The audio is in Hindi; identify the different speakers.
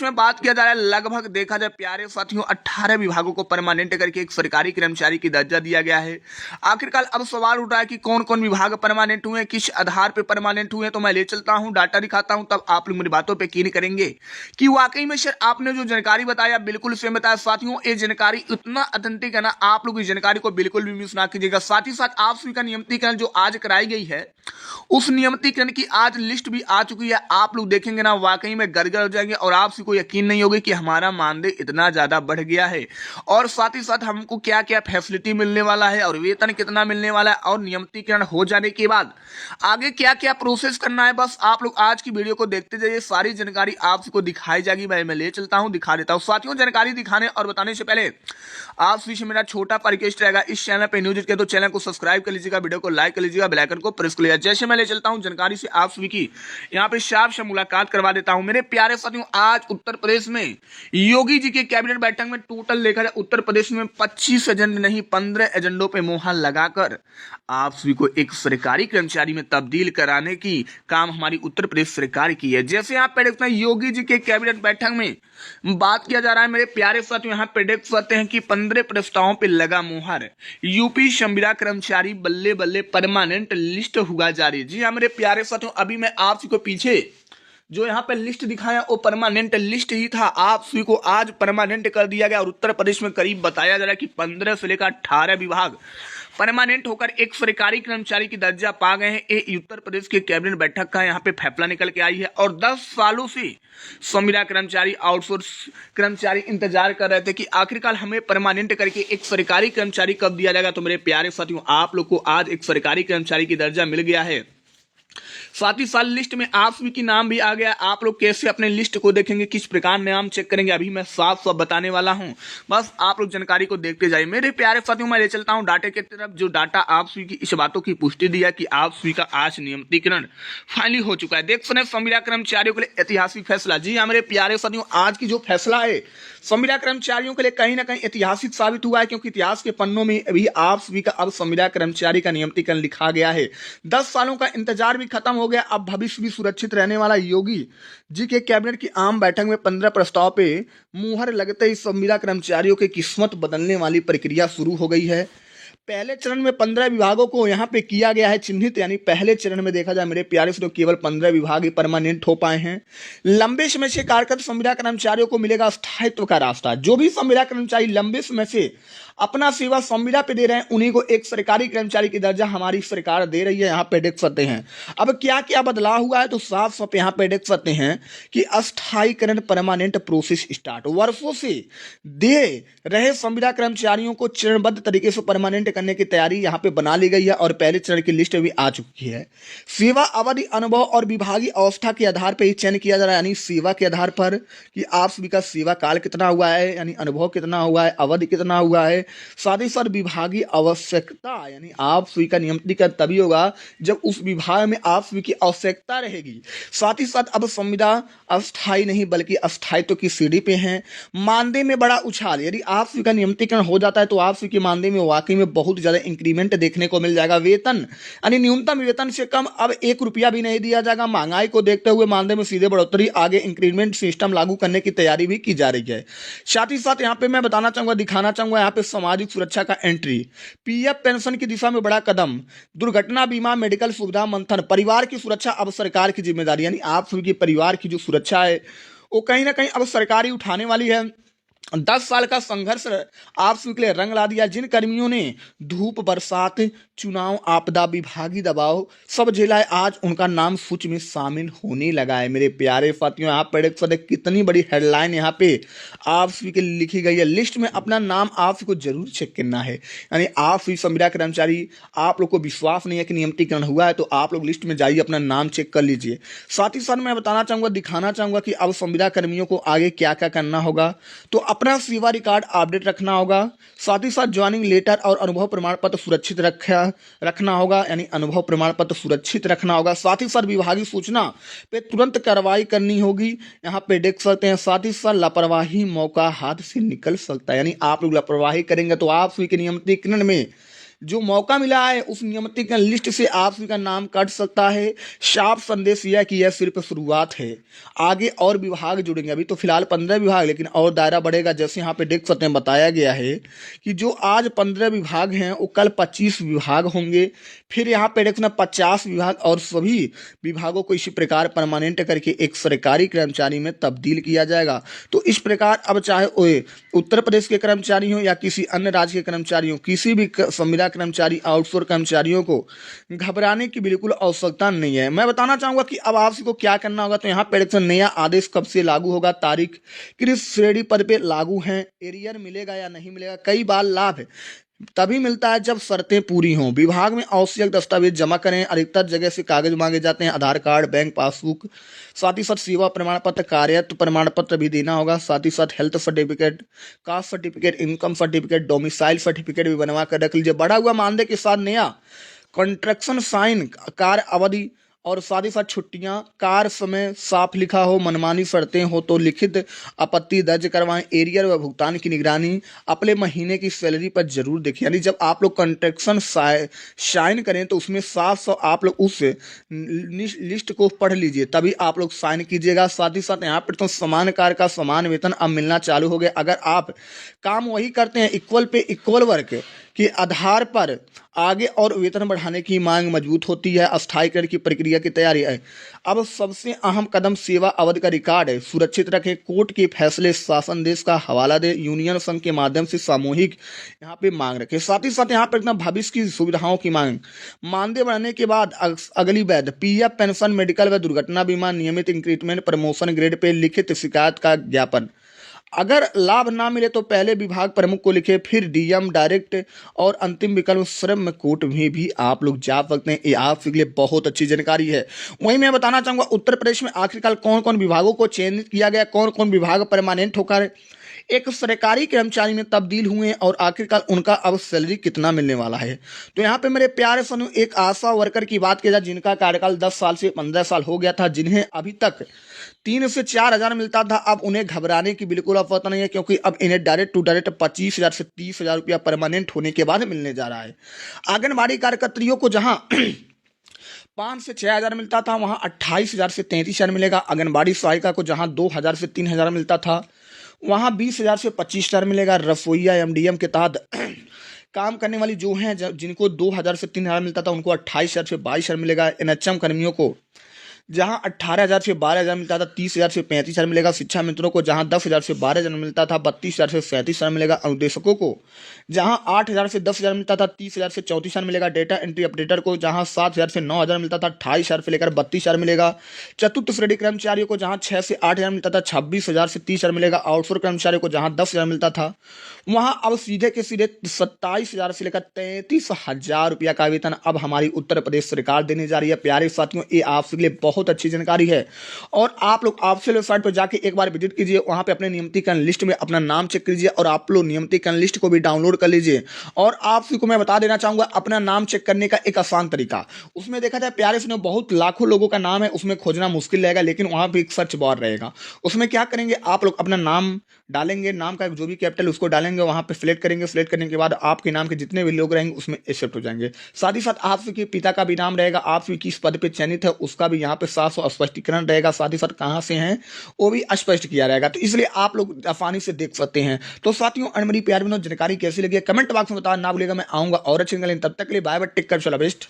Speaker 1: में बात किया जा रहा है, लगभग देखा जाए प्यारे साथियों 18 विभागों को परमानेंट करके एक सरकारी कर्मचारी की दर्जा दिया गया है। आखिरकार अब सवाल उठ रहा है कि कौन कौन विभाग परमानेंट हुए, किस आधार पर परमानेंट हुए। तो मैं ले चलता हूं, डाटा दिखाता हूं, तब आप लोग मेरी बातों पर यकीन करेंगे कि वाकई में सर आपने जो जानकारी बताया बिल्कुल सेम बताया। साथियों ये जानकारी इतना ऑथेंटिक है ना, आप लोग इस जानकारी को बिल्कुल भी मिस ना कीजिएगा। साथ ही साथ आप सभी का नियमितीकरण जो आज कराई गई है, उस नियमितीकरण की आज लिस्ट भी आ चुकी है। आप लोग देखेंगे ना, वाकई में गदगद हो जाएंगे और आपसे कोई यकीन नहीं होगी कि हमारा मानदेय इतना ज्यादा बढ़ गया है। और साथ ही साथ हमको क्या क्या फैसिलिटी मिलने वाला है और वेतन कितना मिलने वाला है और नियमितीकरण हो जाने के बाद आगे क्या क्या प्रोसेस करना है। बस आप लोग आज की वीडियो को देखते जाइए, सारी जानकारी आपको दिखाई जाएगी। मैं ले चलता हूं, दिखा देता हूं। साथियों जानकारी दिखाने और बताने से पहले आप सभी से मेरा छोटा रिक्वेस्ट रहेगा, इस चैनल पे न्यूज के तो चैनल को सब्सक्राइब कर लीजिएगा, वीडियो को लाइक कर लीजिएगा, बेल आइकन को प्रेस कर लीजिएगा। जैसे मैं ले चलता हूं जानकारी से आप सभी की यहां पे साफ से मुलाकात करवा देता हूं। मेरे प्यारे साथियों, आज उत्तर प्रदेश में योगी जी के कैबिनेट बैठक में टोटल देखा जाए उत्तर प्रदेश में 25 एजेंडे नहीं 15 एजेंडों पे मुहर लगाकर आप सभी को एक सरकारी कर्मचारी में तब्दील कराने की काम हमारी उत्तर प्रदेश सरकार की है। जैसे आप पे देखते हैं योगी जी के कैबिनेट बैठक में बात किया जा रहा है, मेरे प्यारे साथियों यहाँ पे देख सकते हैं कि 15 प्रस्तावों पे लगा मुहर। यूपी संविदा कर्मचारी बल्ले बल्ले परमानेंट लिस्ट हुआ जारी। जी हाँ मेरे प्यारे साथियों, अभी मैं आप सभी को पीछे जो यहाँ पे लिस्ट दिखाया वो परमानेंट लिस्ट ही था, आप सभी को आज परमानेंट कर दिया गया। और उत्तर प्रदेश में करीब बताया जा रहा है कि 15 से लेकर 18 विभाग परमानेंट होकर एक सरकारी कर्मचारी की दर्जा पा गए हैं। ये उत्तर प्रदेश के कैबिनेट बैठक का यहाँ पे फैसला निकल के आई है। और 10 सालों से संविदा कर्मचारी आउटसोर्स कर्मचारी इंतजार कर रहे थे कि आखिरकार हमें परमानेंट करके एक सरकारी कर्मचारी कब दिया जाएगा। तो मेरे प्यारे साथियों, आप लोग को आज एक सरकारी कर्मचारी की दर्जा मिल गया है। साथ ही साथ लिस्ट में आप सभी की नाम भी आ गया। आप लोग कैसे अपने लिस्ट को देखेंगे, किस प्रकार नाम चेक करेंगे, अभी मैं साफ साफ बताने वाला हूं। बस आप लोग जानकारी को देखते जाइए। मेरे प्यारे साथियों, मैं ले चलता हूं डाटे की तरफ। जो डाटा आप सभी की इस बातों की पुष्टि दिया कि आप सभी का आज नियमितीकरण फाइनली हो चुका है। देख सुने संविदा कर्मचारियों के लिए ऐतिहासिक फैसला। जी हाँ मेरे प्यारे साथियों, आज की जो फैसला है संविदा कर्मचारियों के लिए कहीं ना कहीं ऐतिहासिक साबित हुआ है, क्योंकि इतिहास के पन्नों में अभी आप सभी का अब संविदा कर्मचारी का नियमितीकरण लिखा गया है। 10 सालों का इंतजार भी खत्म हो गया, अब भविष्य भी सुरक्षित रहने वाला। योगी जी के कैबिनेट की आम बैठक में 15 प्रस्ताव पे मुहर लगते ही संविदा कर्मचारियों की किस्मत बदलने वाली प्रक्रिया शुरू हो गई है। पहले चरण में 15 विभागों को यहाँ पे किया गया है चिन्हित, यानी पहले चरण में देखा जाए मेरे प्यारे से तो केवल 15 विभाग ही परमानेंट हो पाए हैं। लंबे समय से कार्यरत संविदा कर्मचारियों को मिलेगा स्थायित्व का रास्ता। जो भी संविदा कर्मचारी लंबे समय से अपना सेवा संविदा पे दे रहे हैं, उन्हीं को एक सरकारी कर्मचारी की दर्जा हमारी सरकार दे रही है। यहाँ पे देख सकते हैं अब क्या क्या बदलाव हुआ है, तो साफ साफ यहाँ पे देख सकते हैं कि अस्थायीकरण परमानेंट प्रोसेस स्टार्ट। वर्षों से दे रहे संविदा कर्मचारियों को चरणबद्ध तरीके से परमानेंट करने की तैयारी यहाँ पे बना ली गई है और पहले चरण की लिस्ट भी आ चुकी है। सेवा अवधि, अनुभव और विभागीय अवस्था के आधार पर ही चयन किया जा रहा है, यानी सेवा के आधार पर कि आप सभी का सेवा काल कितना हुआ है, यानी अनुभव कितना हुआ है, अवधि कितना हुआ है। साथ ही साथ विभागीय आवश्यकता, यानी आप सभी का नियमितीकरण तभी होगा जब उस विभाग में आप सभी की आवश्यकता रहेगी। साथ ही साथ अब संविदा अस्थायी नहीं बल्कि अस्थायित्व की सीढ़ी पे है। मानदेय में बड़ा उछाल, यदि आप सभी का नियमितीकरण हो जाता है तो आप सभी के मानदेय में वाकई में बहुत ज्यादा इंक्रीमेंट देखने को मिल जाएगा। वेतन यानी न्यूनतम वेतन से कम अब 1 रुपया भी नहीं दिया जाएगा। महंगाई को देखते हुए मानदेय में सीधे बढ़ोतरी, आगे इंक्रीमेंट सिस्टम लागू करने की तैयारी भी की जा रही है। साथ ही साथ यहाँ पे मैं बताना चाहूंगा, दिखाना चाहूंगा यहाँ पे सामाजिक सुरक्षा का एंट्री, पीएफ पेंशन की दिशा में बड़ा कदम, दुर्घटना बीमा, मेडिकल सुविधा मंथन, परिवार की सुरक्षा अब सरकार की जिम्मेदारी, यानी आप सभी की परिवार की जो सुरक्षा है वो कहीं ना कहीं अब सरकार ही उठाने वाली है। 10 साल का संघर्ष आप सभी के लिए रंग ला दिया। जिन कर्मियों ने धूप, बरसात, चुनाव, आपदा, विभागीय दबाव सब झेला है, आज उनका नाम सूची में शामिल होने लगा है। मेरे प्यारे साथियों, यहाँ पर देख सकते कितनी बड़ी हेडलाइन यहाँ पे आप सभी के लिए लिखी गई है। लिस्ट में अपना नाम आप सभी को जरूर चेक करना है, यानी आप सभी संविदा कर्मचारी, आप लोग को विश्वास नहीं है कि नियमितीकरण हुआ है तो आप लोग लिस्ट में जाइए, अपना नाम चेक कर लीजिए। साथ ही साथ मैं बताना चाहूंगा, दिखाना चाहूंगा कि अब संविदा कर्मियों को आगे क्या क्या करना होगा। तो अपना सेवा रिकॉर्ड अपडेट रखना होगा। साथ ही साथ ज्वाइनिंग लेटर और अनुभव प्रमाण पत्र सुरक्षित रखना होगा, यानी अनुभव प्रमाण पत्र सुरक्षित रखना होगा। साथ ही साथ विभागीय सूचना पे तुरंत कार्रवाई करनी होगी, यहाँ पे देख सकते हैं। साथ ही साथ लापरवाही मौका हाथ से निकल सकता है, यानी आप लोग लापरवाही करेंगे तो आप सभी के नियमितीकरण में जो मौका मिला है उस नियमितीकरण लिस्ट से आप सभी का नाम कट सकता है। साफ संदेश यह कि यह सिर्फ शुरुआत है, आगे और विभाग जुड़ेंगे। अभी तो फिलहाल 15 विभाग, लेकिन और दायरा बढ़ेगा। जैसे यहाँ पे देख सकते हैं बताया गया है कि जो आज 15 विभाग हैं वो कल 25 विभाग होंगे, फिर यहाँ पे देखना 50 विभाग, और सभी विभागों को इसी प्रकार परमानेंट करके एक सरकारी कर्मचारी में तब्दील किया जाएगा। तो इस प्रकार अब चाहे वो उत्तर प्रदेश के कर्मचारी हों या किसी अन्य राज्य के कर्मचारी हों, किसी भी संविदा कर्मचारी, आउटसोर्स कर्मचारियों को घबराने की बिल्कुल आवश्यकता नहीं है। मैं बताना चाहूँगा कि अब आप को क्या करना होगा। तो यहाँ पे नया आदेश कब से लागू होगा, तारीख, किस श्रेणी पद पे लागू हैं, एरियर मिलेगा या नहीं मिलेगा। कई बार लाभ तभी मिलता है जब शर्तें पूरी हों। विभाग में आवश्यक दस्तावेज जमा करें। अधिकतर जगह से कागज मांगे जाते हैं, आधार कार्ड, बैंक पासबुक, साथ ही साथ सेवा प्रमाण पत्र, कार्यरत प्रमाण पत्र भी देना होगा। साथ ही साथ health certificate, caste certificate, income certificate, domicile certificate भी बनवा कर रख लीजिए। बढ़ा हुआ मानदेय के साथ नया कॉन्ट्रैक्शन साइन, कार्य अवधि और साथ ही साथ छुट्टियां, कार्य समय साफ लिखा हो, मनमानी शर्तें हो तो लिखित आपत्ति दर्ज करवाएं। एरियर व भुगतान की निगरानी अपने महीने की सैलरी पर जरूर देखें। यानी जब आप लोग कॉन्ट्रैक्शन साइन करें तो उसमें साफ साफ आप लोग उस लिस्ट को पढ़ लीजिए, तभी आप लोग साइन कीजिएगा। साथ ही साथ यहाँ पर तो समान कार्य का समान वेतन अब मिलना चालू हो गया। अगर आप काम वही करते हैं, इक्वल पे इक्वल वर्क के आधार पर आगे और वेतन बढ़ाने की मांग मजबूत होती है। अस्थायीकरण की प्रक्रिया की तैयारी है। अब सबसे अहम कदम सेवा अवधि का रिकॉर्ड है, सुरक्षित रखें। कोर्ट के फैसले, शासन देश का हवाला दे, यूनियन संघ के माध्यम से सामूहिक यहाँ पे मांग रखें। साथ ही साथ यहाँ पर इतना भविष्य की सुविधाओं की मांग, मानदेय बढ़ने के बाद अगली वैध पीएफ, पेंशन, मेडिकल व दुर्घटना बीमा, नियमित इंक्रीमेंट, प्रमोशन, ग्रेड पे लिखित शिकायत का ज्ञापन। अगर लाभ ना मिले तो पहले विभाग प्रमुख को लिखे, फिर डीएम, डायरेक्ट, और अंतिम विकल्प श्रम कोर्ट में भी आप लोग जा सकते हैं। ये आपके लिए बहुत अच्छी जानकारी है। वहीं मैं बताना चाहूँगा उत्तर प्रदेश में आखिरकार कौन कौन विभागों को चयनित किया गया, कौन कौन विभाग परमानेंट होकर एक सरकारी कर्मचारी में तब्दील हुए और आखिरकार उनका अब सैलरी कितना मिलने वाला है। तो यहाँ पे मेरे प्यारे सुनो, एक आशा वर्कर की बात किया जाए जिनका कार्यकाल 10 साल से 15 साल हो गया था, जिन्हें अभी तक 3 से 4 हज़ार मिलता था, अब उन्हें घबराने की बिल्कुल आवश्यकता नहीं है, क्योंकि अब इन्हें डायरेक्ट टू डायरेक्ट 25,000 से 30,000 रुपया परमानेंट होने के बाद मिलने जा रहा है। आंगनबाड़ी कार्यकर्त्रियों को जहाँ 5 से 6 हज़ार मिलता था, वहाँ 28,000 से 33,000 मिलेगा। आंगनबाड़ी सहायिका को जहाँ 2,000 से 3,000 मिलता था, वहाँ 20,000 से 25,000 मिलेगा। रसोईया एमडीएम के तहत काम करने वाली जो हैं, जिनको 2,000 से 3,000 मिलता था, उनको 28,000 से 22,000 मिलेगा। एनएचएम कर्मियों को जहाँ 18,000 से 12,000 मिलता था, 30,000 से 35,000 मिलेगा। शिक्षा मित्रों को जहाँ 10,000 से 12,000 मिलता था, 32,000 से 37,000 मिलेगा। अनुदेशकों को जहाँ 8,000 से 10,000 मिलता था, 30,000 से 34,000 मिलेगा। डेटा एंट्री ऑपरेटर को जहाँ 7,000 से 9,000 मिलता था, 28,000 से लेकर 32,000 मिलेगा। चतुर्थ श्रेणी कर्मचारियों को जहाँ 6 से 8,000 मिलता था, 26,000 से 30,000 मिलेगा। आउटसोर्स कर्मचारियों को जहाँ 10,000 मिलता था, वहाँ अब सीधे के सीधे 27,000 से लेकर 33,000 रुपया का वेतन अब हमारी उत्तर प्रदेश सरकार देने जा रही है। प्यारे साथियों, ये आपके लिए बहुत अच्छी जानकारी है और आप लोग ऑफिशियल वेबसाइट पर जाके एक बार विजिट कीजिए, वहां पे अपने नियमितीकरण लिस्ट में अपना नाम चेक कीजिए और आप लोग नियमितीकरण लिस्ट को भी डाउनलोड कर लीजिए। और आपको मैं बता देना चाहूंगा अपना नाम चेक करने का एक आसान तरीका, उसमें देखा जाए प्यारे से बहुत लाखों लोगों का नाम है, उसमें खोजना मुश्किल रहेगा, लेकिन वहां पे एक सर्च बार रहेगा। उसमें क्या करेंगे, आप लोग अपना नाम डालेंगे, नाम का जो भी कैपिटल उसको डालेंगे, वहां पे सिलेक्ट करेंगे। सिलेक्ट करने के बाद आपके नाम के जितने भी लोग रहेंगे उसमें एक्सेप्ट हो जाएंगे। साथ ही साथ आपके पिता का भी नाम रहेगा, आप किस पद पे चयनित है उसका भी यहाँ पे साफ स्पष्टीकरण रहेगा। साथ ही साथ कहाँ से हैं वो भी स्पष्ट किया रहेगा, तो इसलिए आप लोग आसानी से देख सकते हैं। तो साथियों, मेरी प्यार विनोद जानकारी कैसी लगी है कमेंट बॉक्स में बताना ना भूलिएगा। मैं आऊंगा और अच्छी, तब तक के लिए बाय बाय, टेक केयर, चलो बेस्ट।